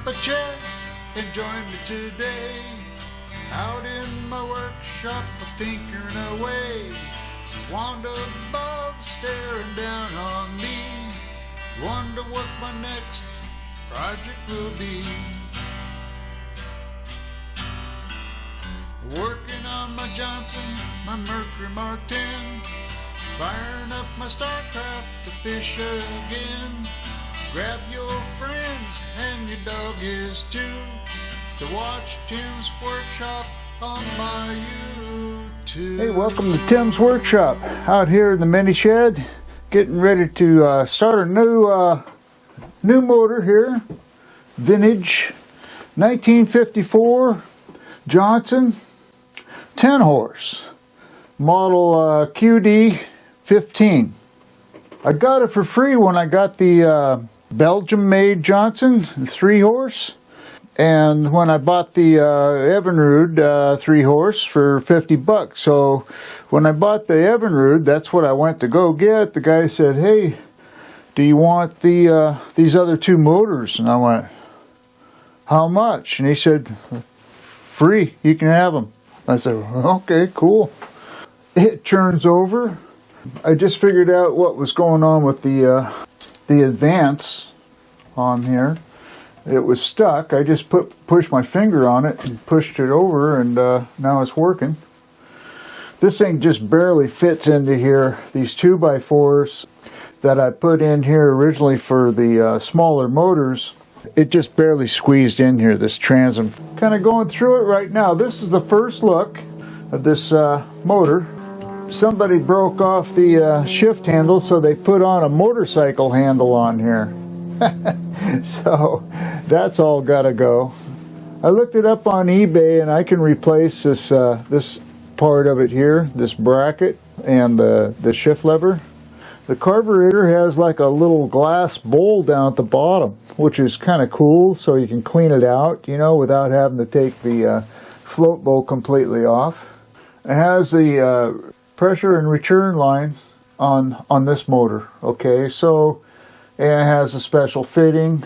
a chair and join me today. Out in my workshop, I'm tinkering away. Wand above staring down on me. Wonder what my next project will be. Working on my Johnson, my Mercury Mark 10. Firing up my StarCraft to fish again. Grab your friends and your dog is too, to watch Tim's Workshop on my YouTube. Hey, welcome to Tim's Workshop. Out here in the mini shed, getting ready to start a new motor here. Vintage 1954 Johnson 10 horse model QD 15. I got it for free when I got the Belgium-made Johnson 3 horse, and when I bought the Evinrude 3 horse for $50. So when I bought the Evinrude, that's what I went to go get. The guy said, "Hey, do you want these other 2 motors?" And I went, "How much?" And he said, "Free, you can have them." I said, "Okay, cool." It turns over. I just figured out what was going on with the advance on here. It was stuck. I just pushed my finger on it and pushed it over, and now it's working. This thing just barely fits into here. These 2x4s that I put in here originally for the smaller motors, it just barely squeezed in here, this transom. Kind of going through it right now. This is the first look of this motor. Somebody broke off the shift handle, so they put on a motorcycle handle on here. So that's all gotta go. I looked it up on eBay, and I can replace this this part of it here, this bracket and the shift lever. The carburetor has like a little glass bowl down at the bottom, which is kind of cool, so you can clean it out, you know, without having to take the float bowl completely off. It has the pressure and return line on this motor. Okay, so it has a special fitting,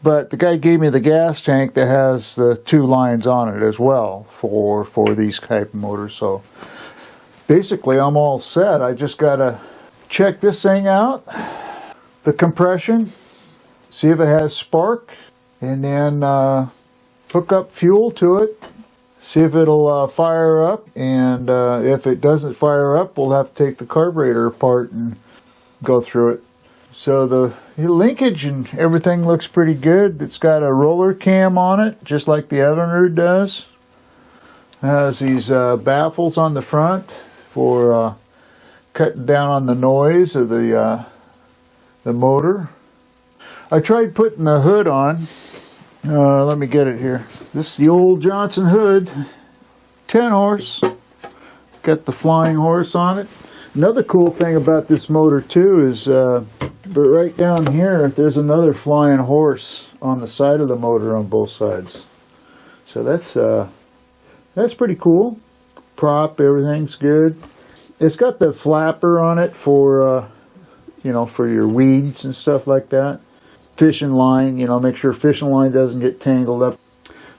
but the guy gave me the gas tank that has the 2 lines on it as well for these type of motors. So basically I'm all set. I just gotta check this thing out, the compression, see if it has spark, and then hook up fuel to it, see if it'll fire up, and if it doesn't fire up, we'll have to take the carburetor apart and go through it. So the linkage and everything looks pretty good. It's got a roller cam on it, just like the Evinrude does. It has these baffles on the front for cutting down on the noise of the motor. I tried putting the hood on. Let me get it here. This is the old Johnson hood, 10 horse. Got the flying horse on it. Another cool thing about this motor too is, but right down here, there's another flying horse on the side of the motor on both sides. So that's pretty cool. Prop, everything's good. It's got the flapper on it for, you know, for your weeds and stuff like that. Fishing line, you know, make sure fishing line doesn't get tangled up.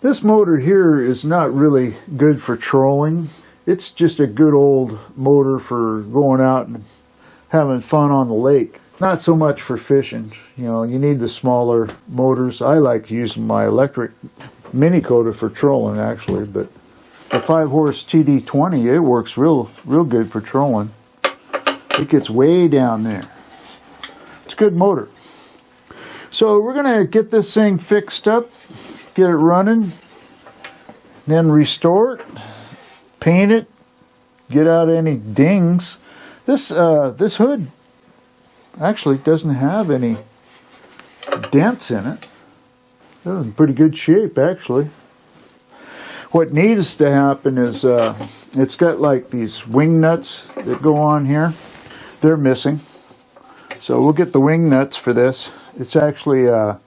This motor here is not really good for trolling. It's just a good old motor for going out and having fun on the lake. Not so much for fishing. You know, you need the smaller motors. I like using my electric mini coder for trolling actually, but the 5 horse TD20, it works real good for trolling. It gets way down there. It's a good motor. So we're gonna get this thing fixed up, get it running, then restore it, paint it, get out any dings. This hood actually doesn't have any dents in it. It's in pretty good shape actually. What needs to happen is it's got like these wing nuts that go on here. They're missing. So we'll get the wing nuts for this. It's actually I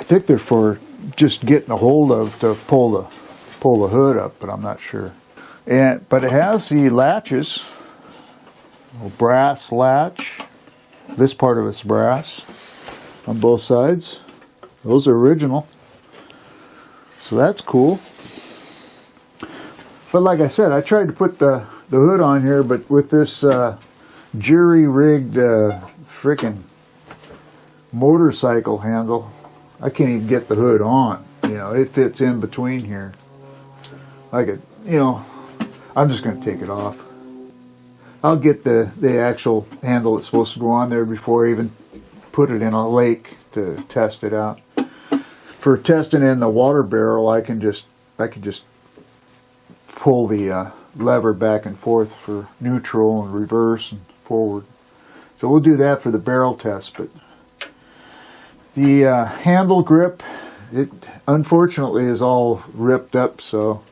think they're for just getting a hold of to pull the hood up, but I'm not sure. But it has the latches, a brass latch. This part of it's brass on both sides. Those are original. So that's cool. But like I said, I tried to put the hood on here, but with this jury-rigged frickin' motorcycle handle, I can't even get the hood on. You know, it fits in between here. I could, you know, I'm just going to take it off. I'll get the actual handle that's supposed to go on there before I even put it in a lake to test it out. For testing in the water barrel, I could just pull the lever back and forth for neutral and reverse and forward. So we'll do that for the barrel test. But the handle grip, it unfortunately is all ripped up, so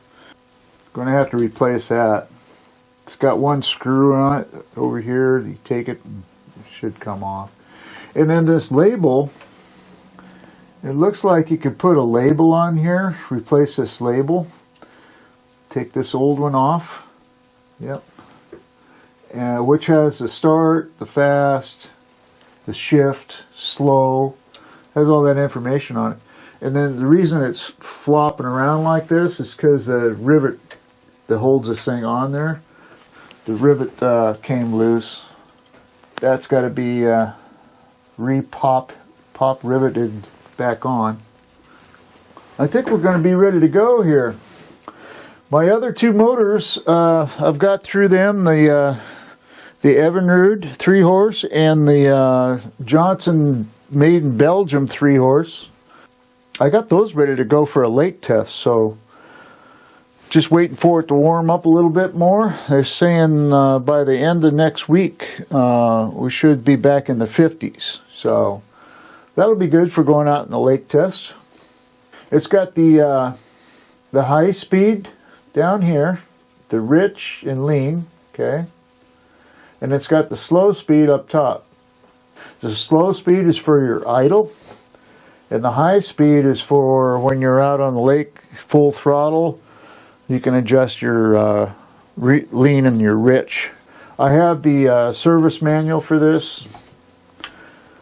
I'm going to have to replace that. It's got one screw on it over here. You take it and it should come off. And then this label, it looks like you could put a label on here, replace this label. Take this old one off. Yep. Which has the start, the fast, the shift, slow. Has all that information on it. And then the reason it's flopping around like this is because the rivet that holds this thing on there, the rivet came loose. That's got to be pop riveted back on. I think we're going to be ready to go here. My other two motors, I've got through them, the Evinrude 3-horse and the Johnson made in Belgium 3-horse. I got those ready to go for a lake test, so just waiting for it to warm up a little bit more. They're saying by the end of next week we should be back in the 50s, so that'll be good for going out in the lake test. It's got the high speed down here, the rich and lean, okay, and it's got the slow speed up top. The slow speed is for your idle, and the high speed is for when you're out on the lake full throttle. You can adjust your lean and your rich. I have the service manual for this,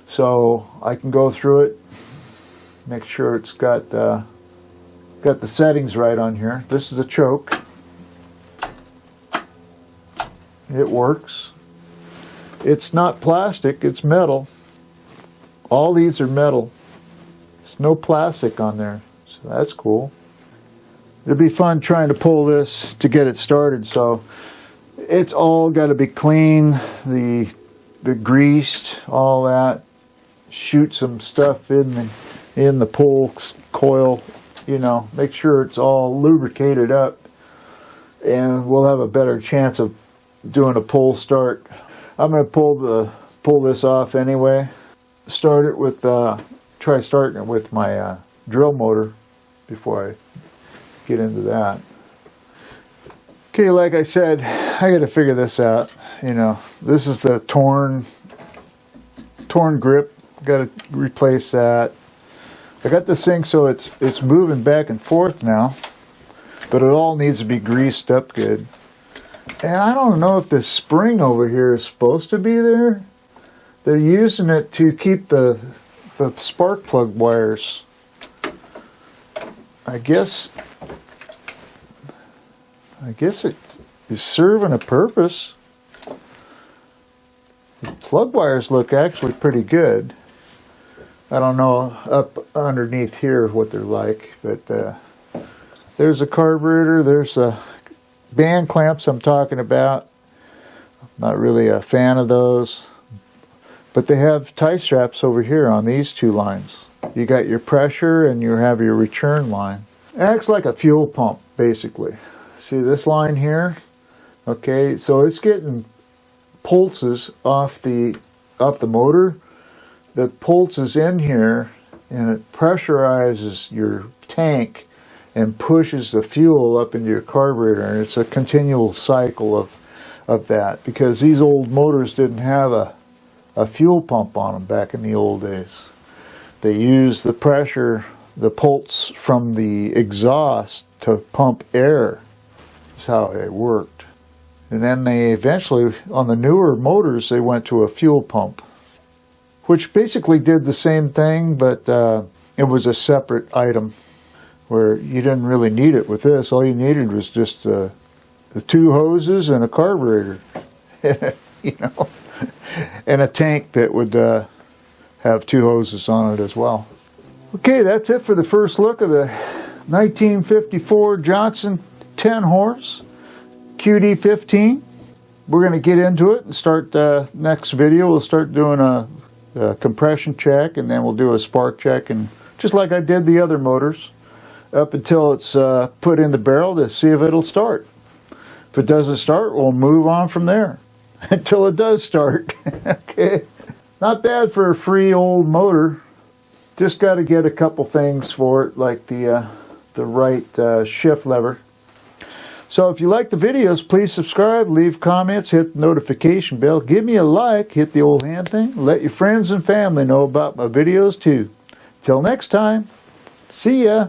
so I can go through it, make sure it's got the settings right on here. This is a choke. It works. It's not plastic, it's metal. All these are metal. There's no plastic on there, so that's cool. It'll be fun trying to pull this to get it started, so it's all got to be clean, the greased, all that. Shoot some stuff in the pull coil, you know, make sure it's all lubricated up, and we'll have a better chance of doing a pull start. I'm going to pull this off anyway. Start it with try starting it with my drill motor before I get into that. Okay, like I said, I got to figure this out. You know, this is the torn grip. Got to replace that. I got this thing so it's moving back and forth now, but it all needs to be greased up good. And I don't know if this spring over here is supposed to be there. They're using it to keep the spark plug wires. I guess it is serving a purpose. The plug wires look actually pretty good. I don't know up underneath here what they're like, but there's a carburetor, there's a band clamps I'm talking about. I'm not really a fan of those, but they have tie straps over here on these two lines. You got your pressure and you have your return line. It acts like a fuel pump basically. See this line here? Okay, so it's getting pulses off the motor. The pulse is in here and it pressurizes your tank and pushes the fuel up into your carburetor, and it's a continual cycle of that, because these old motors didn't have a fuel pump on them back in the old days. They used the pressure, the pulse from the exhaust to pump air. That's how it worked. And then they eventually, on the newer motors, they went to a fuel pump, which basically did the same thing, but it was a separate item. where you didn't really need it with this. All you needed was just the 2 hoses and a carburetor, you know, and a tank that would have 2 hoses on it as well. Okay, that's it for the first look of the 1954 Johnson 10-horse QD15. We're going to get into it and start next video. We'll start doing a compression check, and then we'll do a spark check, and just like I did the other motors, up until it's put in the barrel to see if it'll start. If it doesn't start, we'll move on from there until it does start. Okay, not bad for a free old motor. Just got to get a couple things for it, like the right shift lever. So if you like the videos, please subscribe, leave comments, hit the notification bell, give me a like, hit the old hand thing, let your friends and family know about my videos too. Till next time, see ya.